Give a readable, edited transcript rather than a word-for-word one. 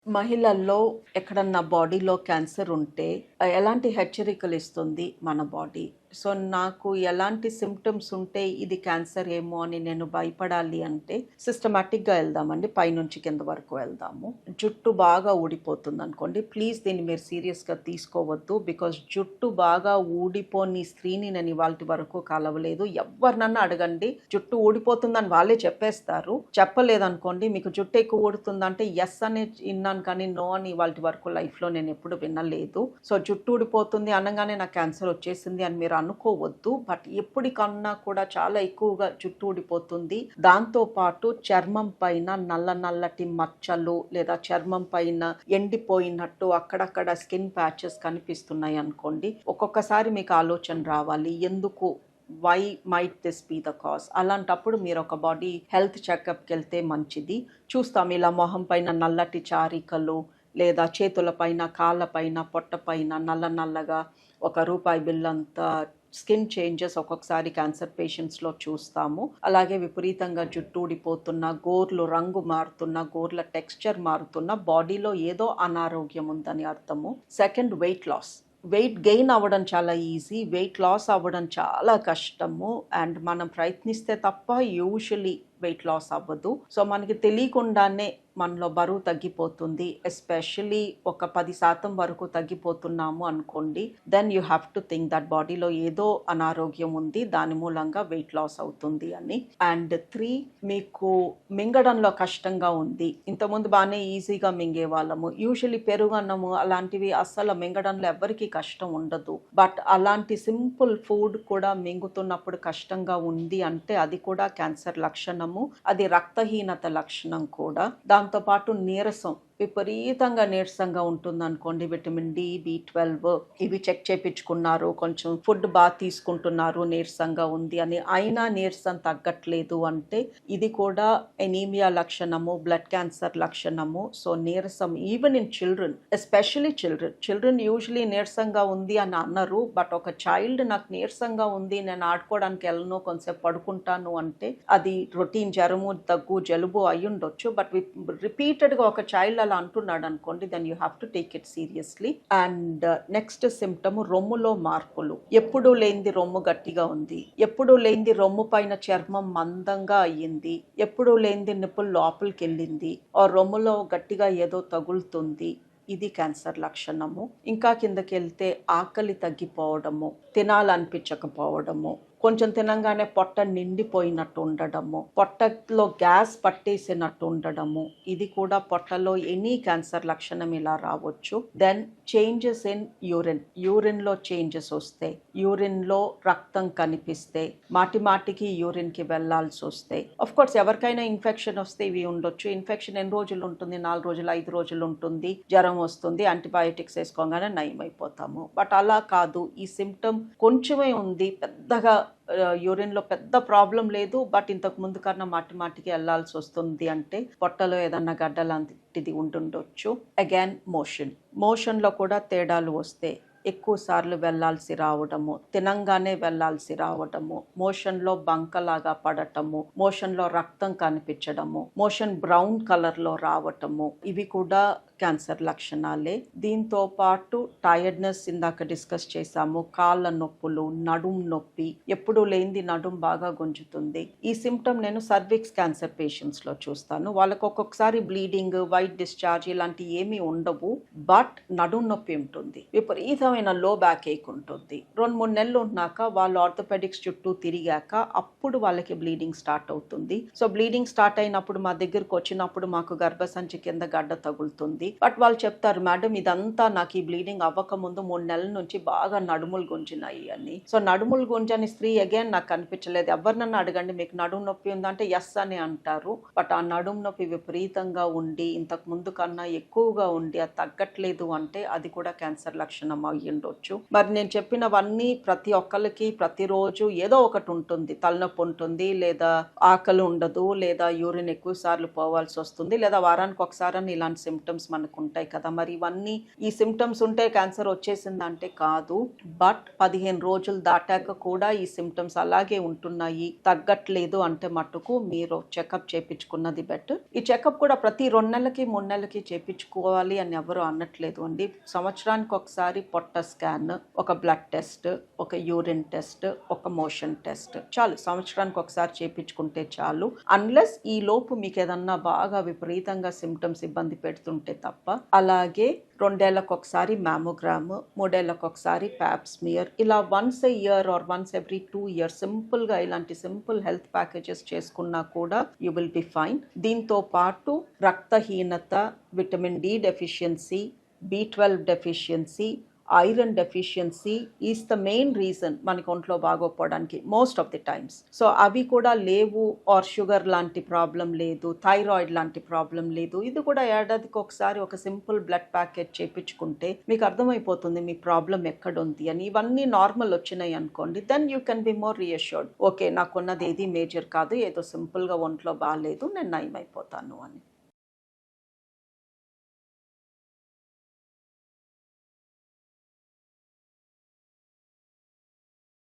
మహిళల్లో ఎక్కడన్నా బాడీలో క్యాన్సర్ ఉంటే ఎలాంటి హెచ్చరికలు ఇస్తుంది మన బాడీ? సో, నాకు ఎలాంటి సింప్టమ్స్ ఉంటే ఇది క్యాన్సర్ ఏమో అని నేను భయపడాలి అంటే సిస్టమాటిక్‌గా వెళ్దామండి. పైనుంచి కింద వరకు వెళ్దాము. జుట్టు బాగా ఊడిపోతుందనుకోండి, ప్లీజ్ దీన్ని మీరు సీరియస్‌గా తీసుకోవద్దు. బికాజ్ జుట్టు బాగా ఊడిపోని స్త్రీని నేను ఇవాల్టి వరకు కలవలేదు. ఎవ్వరినన్నా అడగండి, జుట్టు ఊడిపోతుందని వాళ్ళే చెప్పేస్తారు. చెప్పలేదనుకోండి, మీకు జుట్టు ఎక్కువ ఊడుతుందంటే యెస్ అని విన్నాను కానీ నో అని ఇవాల్టి వరకు లైఫ్‌లో నేను ఎప్పుడు వినలేదు. సో, జుట్టు ఊడిపోతుంది అనగానే నాకు క్యాన్సర్ వచ్చేసింది అని మీరు అనుకోవద్దు. బట్ ఎప్పటికన్నా కూడా చాలా ఎక్కువగా జుట్టు ఊడిపోతుంది. దాంతో పాటు చర్మం పైన నల్ల నల్లటి మచ్చలు లేదా చర్మం పైన ఎండిపోయినట్టు అక్కడక్కడ స్కిన్ ప్యాచెస్ కనిపిస్తున్నాయి అనుకోండి, ఒక్కొక్కసారి మీకు ఆలోచన రావాలి, ఎందుకు, why might this be the cause? అలాంటప్పుడు మీరు ఒక బాడీ హెల్త్ చెకప్కి వెళ్తే మంచిది. చూస్తాం ఇలా మొహం పైన నల్లటి చారికలు లేదా చేతుల పైన, కాళ్ళ పైన, పొట్ట పైన నల్ల నల్లగా ఒక రూపాయి బిల్లంతా స్కిన్ చేంజెస్ ఒక్కొక్కసారి క్యాన్సర్ పేషెంట్స్లో చూస్తాము. అలాగే విపరీతంగా జుట్టు ఊడిపోతున్న, గోర్లు రంగు మారుతున్న, గోర్ల టెక్స్చర్ మారుతున్న, బాడీలో ఏదో అనారోగ్యం ఉందని అర్థము. Second, weight loss. Weight gain అవ్వడం చాలా ఈజీ, వెయిట్ లాస్ అవ్వడం చాలా కష్టము. అండ్ మనం ప్రయత్నిస్తే తప్ప యూజువలీ వెయిట్ లాస్ అవ్వదు. సో మనకి తెలియకుండానే మనలో బరువు తగ్గిపోతుంది. ఎస్పెషలీ ఒక 10% వరకు తగ్గిపోతున్నాము అనుకోండి, then you have to think that బాడీలో ఏదో అనారోగ్యం ఉంది, దాని మూలంగా వెయిట్ లాస్ అవుతుంది అని. అండ్ 3, మీకు మింగడంలో కష్టంగా ఉంది. ఇంతకుముందు బాగానే ఈజీగా మింగేవాళ్ళము. యూజువలీ పెరుగన్నము అలాంటివి అస్సలు మింగడంలో ఎవరికి కష్టం ఉండదు. బట్ అలాంటి సింపుల్ ఫుడ్ కూడా మింగుతున్నప్పుడు కష్టంగా ఉంది అంటే అది కూడా క్యాన్సర్ లక్షణము. అది రక్తహీనత లక్షణం కూడా. దాంతోపాటు నీరసం, విపరీతంగా నీరసంగా ఉంటుంది అనుకోండి, విటమిన్ డి, B12 ఇవి చెక్ చేయించుకున్నారు, కొంచెం ఫుడ్ బాగా తీసుకుంటున్నారు, నీరసంగా ఉంది అని, అయినా నీరసం తగ్గట్లేదు అంటే ఇది కూడా ఎనీమియా లక్షణము, బ్లడ్ క్యాన్సర్ లక్షణము. సో నీరసం even in children, especially children usually నీరసంగా ఉంది అని అన్నారు. బట్ ఒక చైల్డ్ నాకు నీరసంగా ఉంది, నేను ఆడుకోవడానికి వెళ్ళను, కొంచెంసేపు పడుకుంటాను అంటే అది రొటీన్ జ్వరము, దగ్గు, జలుబు అయి ఉండొచ్చు. బట్ రిపీటెడ్గా ఒక చైల్డ్ అలా అంటున్నాడు అనుకోండి, then you have to take it seriously. And next symptom, రొమ్ములో మార్పులు. ఎప్పుడూ లేనిది రొమ్ము గట్టిగా ఉంది, ఎప్పుడూ లేనిది రొమ్ము పైన చర్మం మందంగా అయ్యింది, ఎప్పుడూ లేనిది నిప్పులు లోపలికి వెళ్ళింది, ఆ రొమ్ములో గట్టిగా ఏదో తగులుతుంది, ఇది క్యాన్సర్ లక్షణము. ఇంకా కిందకి వెళ్తే ఆకలి తగ్గిపోవడము, తినాలనిపించకపోవడము, కొంచెం తినంగానే పొట్ట నిండిపోయినట్టు ఉండడము, పొట్టలో గ్యాస్ పట్టేసినట్టు ఉండడము, ఇది కూడా పొట్టలో ఎనీ క్యాన్సర్ లక్షణం ఇలా రావచ్చు. దెన్ చేంజెస్ ఇన్ యూరిన్లో చేంజెస్ వస్తే, యూరిన్లో రక్తం కనిపిస్తే, మాటికి యూరిన్కి వెళ్లాల్సి వస్తే, ఆఫ్ కోర్స్ ఎవరికైనా ఇన్ఫెక్షన్ వస్తే ఇవి ఉండొచ్చు. ఇన్ఫెక్షన్ ఎన్ని రోజులు ఉంటుంది? 4 రోజులు, 5 రోజులు ఉంటుంది. జ్వరం వస్తుంది, యాంటీబయాటిక్స్ వేసుకోగానే నయం అయిపోతాము. బట్ అలా కాదు, ఈ సిమ్టమ్ కొంచెమే ఉంది, పెద్దగా యూరిన్లో పెద్ద ప్రాబ్లం లేదు, బట్ ఇంతకు ముందు కన్నా మాటికి వెళ్లాల్సి వస్తుంది అంటే పొట్టలో ఏదన్నా గడ్డ లాంటిది ఉండుండొచ్చు. అగైన్ మోషన్లో కూడా తేడాలు వస్తే, ఎక్కువ సార్లు వెళ్లాల్సి రావడము, తినంగానే వెళ్లాల్సి రావడము, మోషన్లో బంకలాగా పడటము, మోషన్లో రక్తం కనిపించడము, మోషన్ బ్రౌన్ కలర్లో రావటము, ఇవి కూడా క్యాన్సర్ లక్షణాలే. దీంతో పాటు టైర్డ్నెస్, ఇందాక డిస్కస్ చేసాము, కాళ్ళ నొప్పులు, నడుం నొప్పి, ఎప్పుడూ లేనిది నడుం బాగా గుంజుతుంది. ఈ సిమ్టమ్ నేను సర్విక్స్ క్యాన్సర్ పేషెంట్స్లో చూస్తాను. వాళ్ళకు ఒక్కొక్కసారి బ్లీడింగ్, వైట్ డిశ్చార్జ్ ఇలాంటి ఏమీ ఉండవు, బట్ నడుం నొప్పి ఉంటుంది, విపరీతమైన లో బ్యాక్ ఏక్ ఉంటుంది. 2-3 నెలలు ఉన్నాక వాళ్ళు ఆర్థోపెడిక్స్ చుట్టూ తిరిగాక అప్పుడు వాళ్ళకి బ్లీడింగ్ స్టార్ట్ అవుతుంది. సో బ్లీడింగ్ స్టార్ట్ అయినప్పుడు మా దగ్గరకు వచ్చినప్పుడు మాకు గర్భసంచి కింద గడ్డ తగులుతుంది. బట్ వాళ్ళు చెప్తారు, మేడం ఇదంతా నాకు ఈ బ్లీడింగ్ అవ్వక ముందు 3 నెలల నుంచి బాగా నడుములు గుంజినాయి అని. సో నడుములు గుంజని స్త్రీ అగైన్ నాకు కనిపించలేదు. ఎవరినన్నా అడగండి, మీకు నడుము నొప్పి ఉందంటే ఎస్ అని అంటారు. బట్ ఆ నడుము నొప్పి విపరీతంగా ఉండి, ఇంతకు ముందు కన్నా ఎక్కువగా ఉండి అది తగ్గట్లేదు అంటే అది కూడా క్యాన్సర్ లక్షణం అయ్యి ఉండొచ్చు. మరి నేను చెప్పినవన్నీ ప్రతి ఒక్కరికి ప్రతిరోజు ఏదో ఒకటి ఉంటుంది. తలనొప్పి ఉంటుంది, లేదా ఆకలి ఉండదు, లేదా యూరిన్ ఎక్కువ సార్లు పోవాల్సి వస్తుంది, లేదా వారానికి ఒకసారి ఇలాంటి సిమ్టమ్స్ మనకు ఉంటాయి కదా. మరి ఇవన్నీ ఈ సిమ్టమ్స్ ఉంటే క్యాన్సర్ వచ్చేసిందంటే కాదు. బట్ 15 రోజులు దాటాక కూడా ఈ సిమ్టమ్స్ అలాగే ఉంటున్నాయి, తగ్గట్లేదు అంటే మట్టుకు మీరు చెకప్ చేయించుకున్నది బెటర్. ఈ చెకప్ కూడా ప్రతి 2 నెలలకి 3 నెలలకి చేయించుకోవాలి అని ఎవరు అనట్లేదు అండి. సంవత్సరానికి ఒకసారి పొట్ట స్కాన్, ఒక బ్లడ్ టెస్ట్, ఒక యూరిన్ టెస్ట్, ఒక మోషన్ టెస్ట్ చాలు. సంవత్సరానికి ఒకసారి చేయించుకుంటే చాలు. అన్లెస్ ఈ లోపు మీకు ఏదన్నా బాగా విపరీతంగా సిమ్టమ్స్ ఇబ్బంది పెడుతుంటే తప్ప. అలాగే 2 ఏళ్లకు ఒకసారి మ్యామోగ్రామ్, 3 ఏళ్లకు ఒకసారి ప్యాప్ స్మియర్, ఇలా once a year are once every 2 years సింపుల్గా ఇలాంటి సింపుల్ హెల్త్ ప్యాకేజెస్ చేసుకున్నా కూడా యూ విల్ బి ఫైన్. దీంతో పాటు రక్తహీనత, vitamin D deficiency, B12 deficiency, iron deficiency is the main reason మనకి ఒంట్లో బాగోపోవడానికి most of the times. So అవి కూడా లేవు, ఆర్ షుగర్ లాంటి ప్రాబ్లం లేదు, థైరాయిడ్ లాంటి ప్రాబ్లం లేదు. ఇది కూడా ఏడాదికి ఒకసారి ఒక సింపుల్ బ్లడ్ ప్యాకేజ్ చేయించుకుంటే మీకు అర్థమైపోతుంది మీ ప్రాబ్లం ఎక్కడుంది అని. ఇవన్నీ నార్మల్ వచ్చినాయి అనుకోండి, then you can be more reassured. Okay, నాకున్నది ఏది మేజర్ కాదు, ఏదో సింపుల్గా ఒంట్లో బాగాలేదు, నేను నయం అయిపోతాను అని.